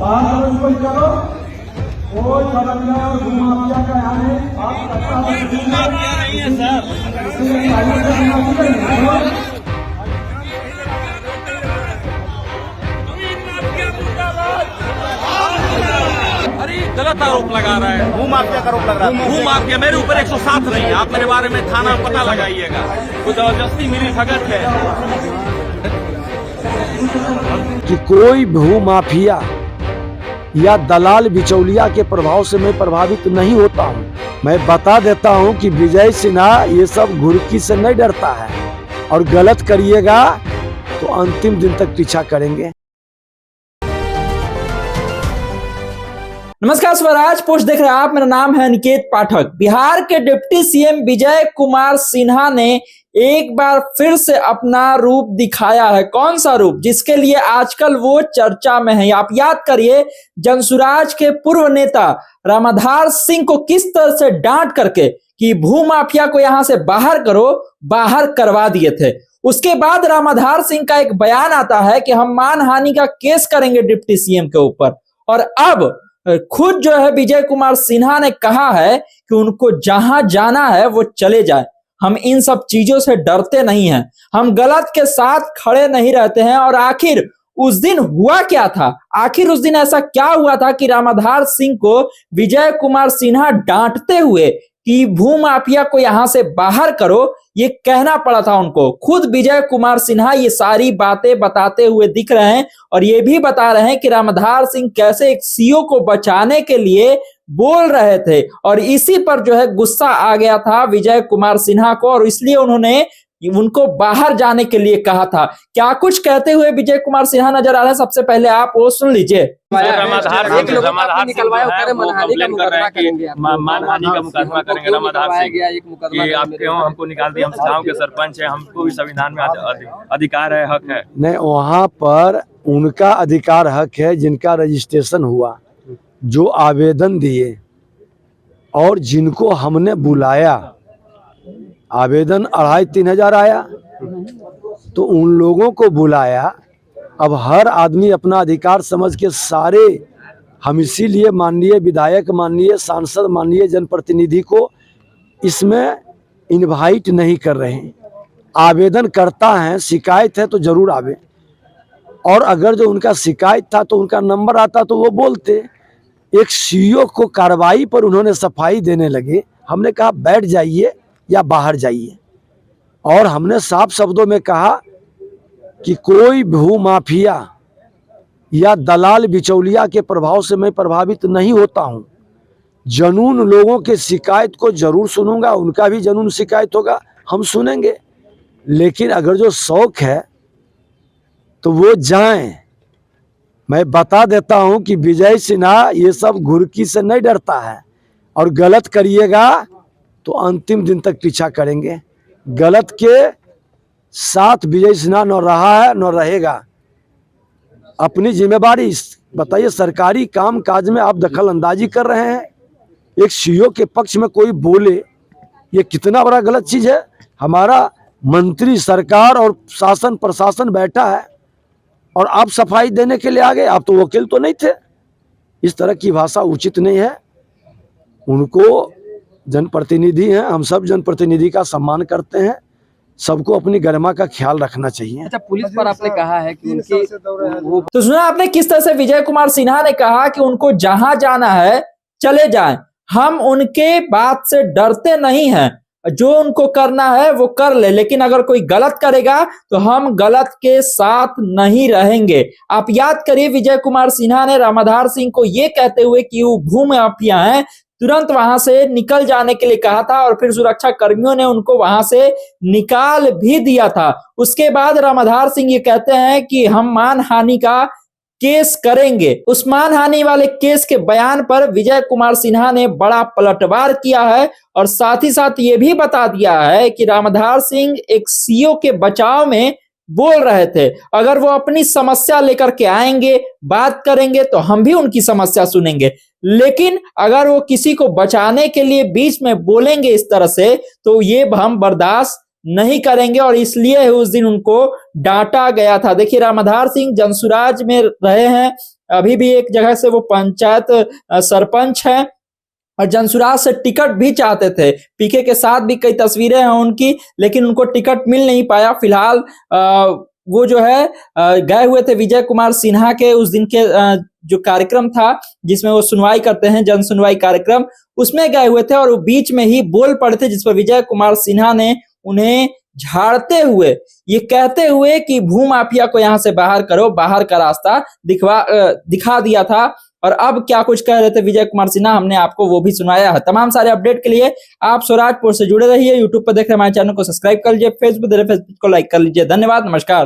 बाहर करो इसको, चलो कोई दबंगा और भूमाफिया का यहाँ है। आप भूमाफिया नहीं है सर। अरे गलत आरोप लगा रहा है, भूमाफिया का आरोप लग रहा है। भूमाफिया मेरे ऊपर 107 नहीं है। आप मेरे बारे में थाना पता लगाइएगा। वो जबरदस्ती मेरी भगत है कि कोई भूमाफिया या दलाल बिचौलिया के प्रभाव से मैं प्रभावित नहीं होता हूं। मैं बता देता हूं कि विजय सिन्हा ये सब घुड़की से नहीं डरता है, और गलत करिएगा तो अंतिम दिन तक पीछा करेंगे। नमस्कार, स्वराज पोस्ट देख रहे हैं आप। मेरा नाम है अनिकेत पाठक। बिहार के डिप्टी सीएम विजय कुमार सिन्हा ने एक बार फिर से अपना रूप दिखाया है। कौन सा रूप? जिसके लिए आजकल वो चर्चा में है। आप याद करिए, जनसुराज के पूर्व नेता रामाधार सिंह को किस तरह से डांट करके कि भूमाफिया को यहां से बाहर करो, बाहर करवा दिए थे। उसके बाद रामाधार सिंह का एक बयान आता है कि हम मानहानि का केस करेंगे डिप्टी सीएम के ऊपर। और अब खुद जो है विजय कुमार सिन्हा ने कहा है कि उनको जहां जाना है वो चले जाए। हम इन सब चीजों से डरते नहीं हैं, हम गलत के साथ खड़े नहीं रहते हैं। और आखिर उस दिन हुआ क्या था? आखिर उस दिन ऐसा क्या हुआ था कि रामाधार सिंह को विजय कुमार सिन्हा डांटते हुए कि भूमाफिया को यहां से बाहर करो, ये कहना पड़ा था उनको? खुद विजय कुमार सिन्हा ये सारी बातें बताते हुए दिख रहे हैं और ये भी बता रहे हैं कि रामाधार सिंह कैसे एक सीओ को बचाने के लिए बोल रहे थे। और इसी पर जो है गुस्सा आ गया था विजय कुमार सिन्हा को, और इसलिए उन्होंने उनको बाहर जाने के लिए कहा था। क्या कुछ कहते हुए विजय कुमार सिन्हा नजर आ रहे हैं, सबसे पहले आप वो सुन लीजिए। मानहानि का मुकदमा करेंगे रामाधार सिंह कि आप क्यों हमको निकाल दिए? हम गाँव के सरपंच है, हमको भी संविधान में अधिकार है, हक है। नहीं, वहाँ पर उनका अधिकार हक है जिनका रजिस्ट्रेशन हुआ, जो आवेदन दिए और जिनको हमने बुलाया। आवेदन 2500-3000 हजार आया, तो उन लोगों को बुलाया। अब हर आदमी अपना अधिकार समझ के सारे, हम इसीलिए माननीय विधायक, माननीय सांसद, माननीय जनप्रतिनिधि को इसमें इनवाइट नहीं कर रहे हैं। आवेदन करता है, शिकायत है तो जरूर आवे। और अगर जो उनका शिकायत था तो उनका नंबर आता तो वो बोलते। एक सीईओ को कार्रवाई पर उन्होंने सफाई देने लगे। हमने कहा बैठ जाइए या बाहर जाइए, और हमने साफ शब्दों में कहा कि कोई भूमाफिया या दलाल बिचौलिया के प्रभाव से मैं प्रभावित नहीं होता हूं। जनून लोगों के शिकायत को जरूर सुनूंगा, उनका भी जनून शिकायत होगा, हम सुनेंगे। लेकिन अगर जो शौक है तो वो जाएं। मैं बता देता हूं कि विजय सिन्हा ये सब घुड़की से नहीं डरता है, और गलत करिएगा तो अंतिम दिन तक पीछा करेंगे। गलत के साथ विजय सिन्हा न रहा है न रहेगा। अपनी जिम्मेदारी बताइए। सरकारी काम काज में आप दखल अंदाजी कर रहे हैं। एक सीईओ के पक्ष में कोई बोले, ये कितना बड़ा गलत चीज है। हमारा मंत्री, सरकार और शासन प्रशासन बैठा है और आप सफाई देने के लिए आ गए। आप तो वकील तो नहीं थे। इस तरह की भाषा उचित नहीं है। उनको जनप्रतिनिधि हैं, हम सब जनप्रतिनिधि का सम्मान करते हैं। सबको अपनी गरिमा का ख्याल रखना चाहिए। अच्छा, पुलिस पर आपने कहा है कि उनकी तो सुना आपने किस तरह से विजय कुमार सिन्हा ने कहा कि उनको जहां जाना है चले जाएं। हम उनके बात से डरते नहीं हैं, जो उनको करना है वो कर ले, लेकिन अगर कोई गलत करेगा तो हम गलत के साथ नहीं रहेंगे। आप याद करिए, विजय कुमार सिन्हा ने रामाधार सिंह को ये कहते हुए कि वो भूमाफिया हैं, तुरंत वहां से निकल जाने के लिए कहा था, और फिर सुरक्षा कर्मियों ने उनको वहां से निकाल भी दिया था। उसके बाद रामाधार सिंह ये कहते हैं कि हम मानहानि का केस करेंगे। उस मानहानि वाले केस के बयान पर विजय कुमार सिन्हा ने बड़ा पलटवार किया है, और साथ ही साथ ये भी बता दिया है कि रामाधार सिंह एक सीईओ के बचाव में बोल रहे थे। अगर वो अपनी समस्या लेकर के आएंगे, बात करेंगे, तो हम भी उनकी समस्या सुनेंगे। लेकिन अगर वो किसी को बचाने के लिए बीच में बोलेंगे इस तरह से, तो ये हम बर्दाश्त नहीं करेंगे, और इसलिए उस दिन उनको डांटा गया था। देखिए, रामाधार सिंह जनसुराज में रहे हैं, अभी भी एक जगह से वो पंचायत सरपंच है और जनसुराज से टिकट भी चाहते थे। पीके के साथ भी कई तस्वीरें हैं उनकी, लेकिन उनको टिकट मिल नहीं पाया। फिलहाल वो जो है गए हुए थे विजय कुमार सिन्हा के उस दिन के जो कार्यक्रम था जिसमें वो सुनवाई करते हैं, जन सुनवाई कार्यक्रम, उसमें गए हुए थे और वो बीच में ही बोल पड़े थे, जिस पर विजय कुमार सिन्हा ने उन्हें झाड़ते हुए ये कहते हुए कि भूमाफिया को यहां से बाहर करो, बाहर का रास्ता दिखा दिया था। और अब क्या कुछ कह रहे थे विजय कुमार सिन्हा, हमने आपको वो भी सुनाया है। तमाम सारे अपडेट के लिए आप स्वराजपुर से जुड़े रहिए। यूट्यूब पर देख रहे हमारे चैनल को सब्सक्राइब कर लीजिए, फेसबुक देख रहे फेसबुक को लाइक कर लीजिए। धन्यवाद, नमस्कार।